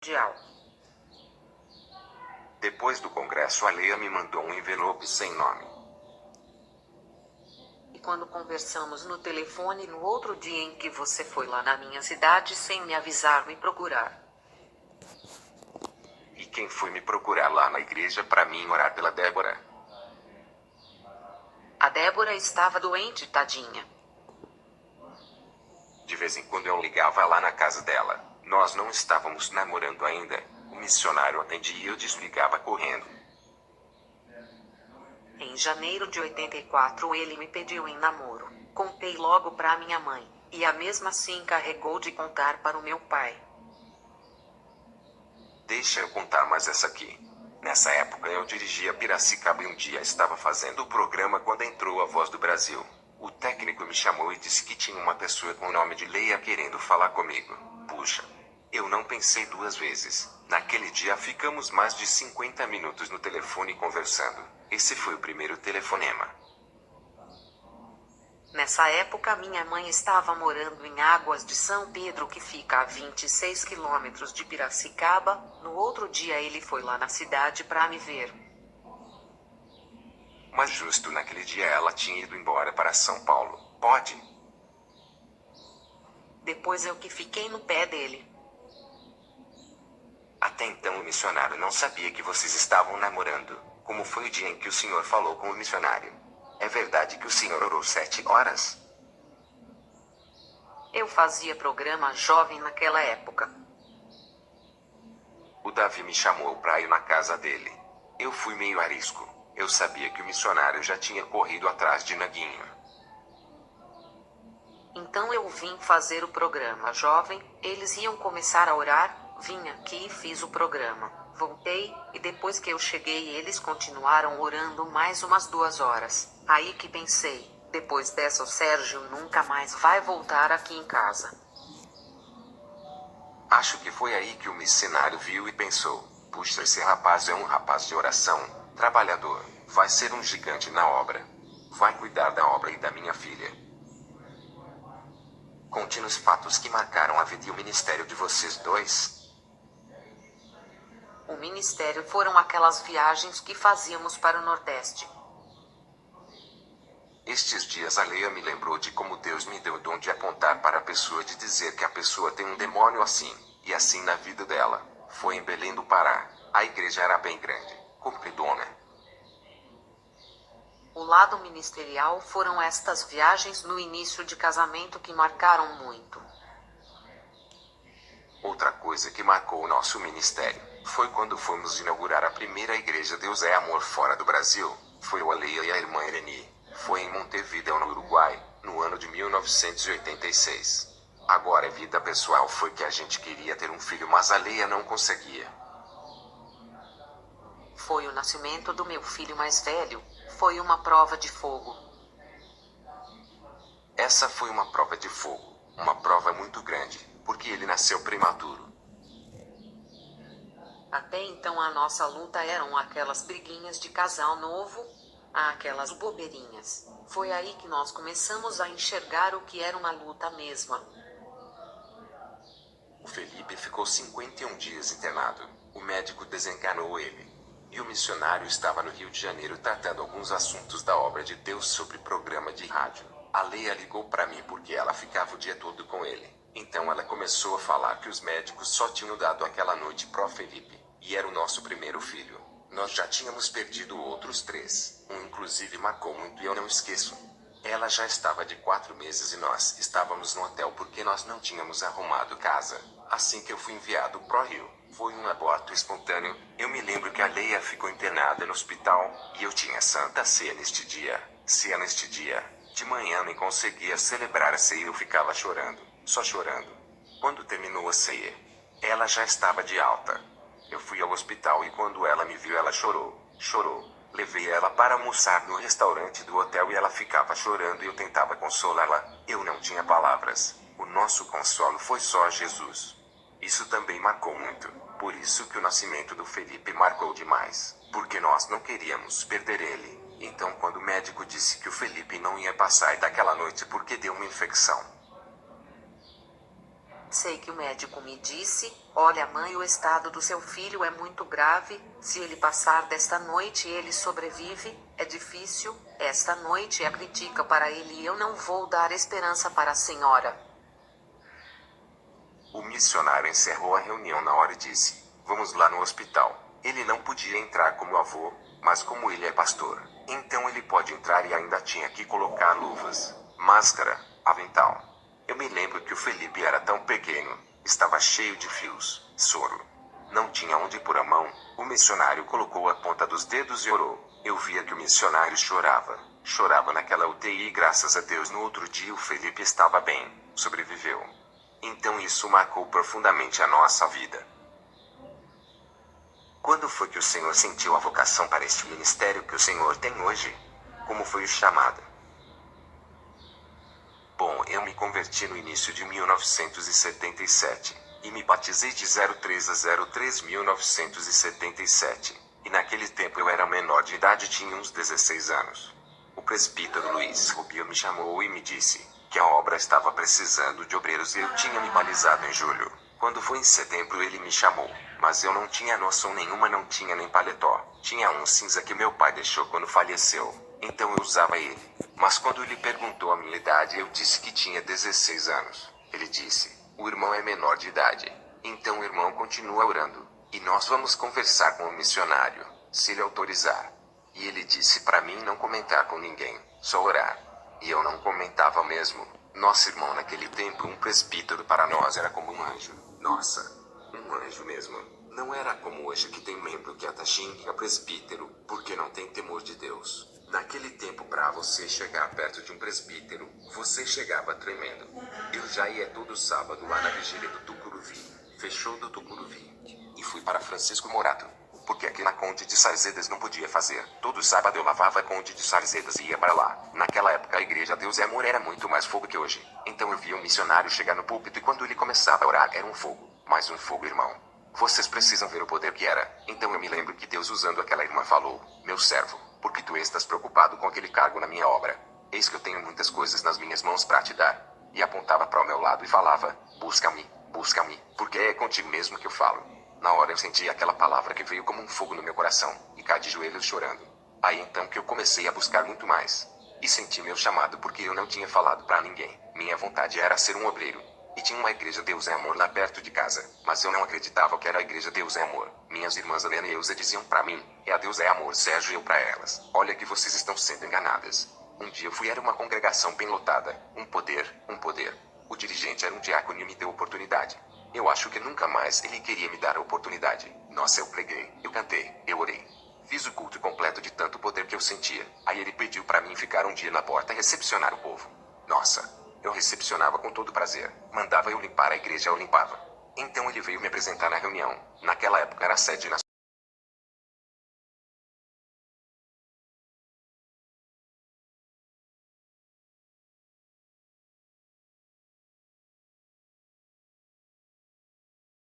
mundial. Depois do congresso, a Leia me mandou um envelope sem nome. E quando conversamos no telefone no outro dia em que você foi lá na minha cidade sem me avisar, me procurar. E quem foi me procurar lá na igreja para mim orar pela Débora? A Débora estava doente, tadinha. De vez em quando eu ligava lá na casa dela. Nós não estávamos namorando ainda. O missionário atendia e eu desligava correndo. Em janeiro de 84 ele me pediu em namoro. Contei logo para minha mãe, e a mesma assim encarregou de contar para o meu pai. Deixa eu contar mais essa aqui. Nessa época eu dirigia Piracicaba e um dia estava fazendo o programa quando entrou a Voz do Brasil. O técnico me chamou e disse que tinha uma pessoa com o nome de Leia querendo falar comigo. Puxa, eu não pensei duas vezes. Naquele dia ficamos mais de 50 minutos no telefone conversando. Esse foi o primeiro telefonema. Nessa época minha mãe estava morando em Águas de São Pedro, que fica a 26 quilômetros de Piracicaba. No outro dia ele foi lá na cidade para me ver. Mas justo naquele dia ela tinha ido embora para São Paulo. Pode? Depois eu que fiquei no pé dele. Até então o missionário não sabia que vocês estavam namorando. Como foi o dia em que o senhor falou com o missionário? É verdade que o senhor orou 7 horas? Eu fazia programa jovem naquela época. O Davi me chamou para ir na casa dele. Eu fui meio arisco. Eu sabia que o missionário já tinha corrido atrás de Naguinho. Então eu vim fazer o programa jovem, eles iam começar a orar, vim aqui e fiz o programa. Voltei, e depois que eu cheguei eles continuaram orando mais umas 2 horas. Aí que pensei, depois dessa o Sérgio nunca mais vai voltar aqui em casa. Acho que foi aí que o missionário viu e pensou: puxa, esse rapaz é um rapaz de oração, trabalhador, vai ser um gigante na obra. Vai cuidar da obra e da minha filha. Conte-nos fatos que marcaram a vida e o ministério de vocês dois. O ministério foram aquelas viagens que fazíamos para o Nordeste. Estes dias a Leia me lembrou de como Deus me deu o dom de apontar para a pessoa, de dizer que a pessoa tem um demônio assim, e assim na vida dela. Foi em Belém do Pará. A igreja era bem grande, compridona. O lado ministerial foram estas viagens no início de casamento que marcaram muito. Outra coisa que marcou o nosso ministério foi quando fomos inaugurar a primeira igreja Deus é Amor fora do Brasil. Foi o Aleia e a irmã Irene. Foi em Montevideo, no Uruguai, no ano de 1986. Agora a vida pessoal foi que a gente queria ter um filho, mas a Leia não conseguia. Foi o nascimento do meu filho mais velho. Foi uma prova de fogo. Essa foi uma prova de fogo. Uma prova muito grande, porque ele nasceu prematuro. Até então a nossa luta eram aquelas briguinhas de casal novo, aquelas bobeirinhas. Foi aí que nós começamos a enxergar o que era uma luta mesma. O Felipe ficou 51 dias internado. O médico desencanou ele. E o missionário estava no Rio de Janeiro tratando alguns assuntos da obra de Deus sobre programa de rádio. A Leia ligou para mim porque ela ficava o dia todo com ele. Então ela começou a falar que os médicos só tinham dado aquela noite pro Felipe. E era o nosso primeiro filho. Nós já tínhamos perdido outros 3. Um inclusive marcou muito e eu não esqueço. Ela já estava de 4 meses e nós estávamos no hotel porque nós não tínhamos arrumado casa. Assim que eu fui enviado pro Rio, foi um aborto espontâneo. Eu me lembro que a Leia ficou internada no hospital, e eu tinha Santa Ceia neste dia. Ceia neste dia. De manhã nem conseguia celebrar a ceia, eu ficava chorando, só chorando. Quando terminou a ceia, ela já estava de alta. Eu fui ao hospital e quando ela me viu ela chorou, chorou. Levei ela para almoçar no restaurante do hotel e ela ficava chorando e eu tentava consolá-la. Eu não tinha palavras. O nosso consolo foi só Jesus. Isso também marcou muito. Por isso que o nascimento do Felipe marcou demais. Porque nós não queríamos perder ele. Então quando o médico disse que o Felipe não ia passar daquela noite porque deu uma infecção, Sei que o médico me disse: olha, mãe, o estado do seu filho é muito grave. Se ele passar desta noite e ele sobrevive, é difícil. Esta noite é crítica para ele e eu não vou dar esperança para a senhora. O missionário encerrou a reunião na hora e disse: vamos lá no hospital. Ele não podia entrar como avô, mas como ele é pastor, então ele pode entrar e ainda tinha que colocar luvas, máscara, avental. Eu me lembro que o Felipe era tão pequeno, estava cheio de fios, soro. Não tinha onde pôr a mão. O missionário colocou a ponta dos dedos e orou. Eu via que o missionário chorava naquela UTI e graças a Deus no outro dia o Felipe estava bem, sobreviveu. Então isso marcou profundamente a nossa vida. Quando foi que o Senhor sentiu a vocação para este ministério que o Senhor tem hoje? Como foi o chamado? Bom, eu me converti no início de 1977, e me batizei de 03 a 03 1977, e naquele tempo eu era menor de idade e tinha uns 16 anos. O presbítero Luiz Rubio me chamou e me disse que a obra estava precisando de obreiros e eu tinha me balizado em julho. Quando foi em setembro ele me chamou, mas eu não tinha noção nenhuma, não tinha nem paletó. Tinha um cinza que meu pai deixou quando faleceu, então eu usava ele. Mas quando ele perguntou a minha idade eu disse que tinha 16 anos. Ele disse: o irmão é menor de idade. Então o irmão continua orando, e nós vamos conversar com o missionário, se ele autorizar. E ele disse para mim não comentar com ninguém, só orar. E eu não comentava mesmo. Nosso irmão naquele tempo, um presbítero para nós era como um anjo. Nossa, um anjo mesmo. Não era como hoje que tem membro que até xinga presbítero, porque não tem temor de Deus. Naquele tempo, para você chegar perto de um presbítero, você chegava tremendo. Eu já ia todo sábado lá na vigília do Tucuruvi. Fechou do Tucuruvi. E fui para Francisco Morato, porque aqui na Conde de Sarzedas não podia fazer. Todo sábado eu lavava a Conde de Sarzedas e ia para lá. Naquela época a igreja Deus é Amor era muito mais fogo que hoje. Então eu via um missionário chegar no púlpito e quando ele começava a orar era um fogo. Mais um fogo, irmão. Vocês precisam ver o poder que era. Então eu me lembro que Deus, usando aquela irmã, falou: meu servo, porque tu estás preocupado com aquele cargo na minha obra? Eis que eu tenho muitas coisas nas minhas mãos para te dar. E apontava para o meu lado e falava: busca-me, porque é contigo mesmo que eu falo. Na hora eu senti aquela palavra que veio como um fogo no meu coração, e caí de joelhos chorando. Aí então que eu comecei a buscar muito mais. E senti meu chamado porque eu não tinha falado para ninguém. Minha vontade era ser um obreiro. E tinha uma igreja Deus é Amor lá perto de casa, mas eu não acreditava que era a igreja Deus é Amor. Minhas irmãs Helena e Eusa diziam para mim: é a Deus é Amor, Sérgio, e eu para elas: olha que vocês estão sendo enganadas. Um dia eu fui, era uma congregação bem lotada, um poder. O dirigente era um diácono e me deu oportunidade. Eu acho que nunca mais ele queria me dar a oportunidade. Nossa, eu preguei, eu cantei, eu orei. Fiz o culto completo de tanto poder que eu sentia. Aí ele pediu para mim ficar um dia na porta e recepcionar o povo. Nossa, eu recepcionava com todo prazer. Mandava eu limpar a igreja, eu limpava. Então ele veio me apresentar na reunião. Naquela época era a sede na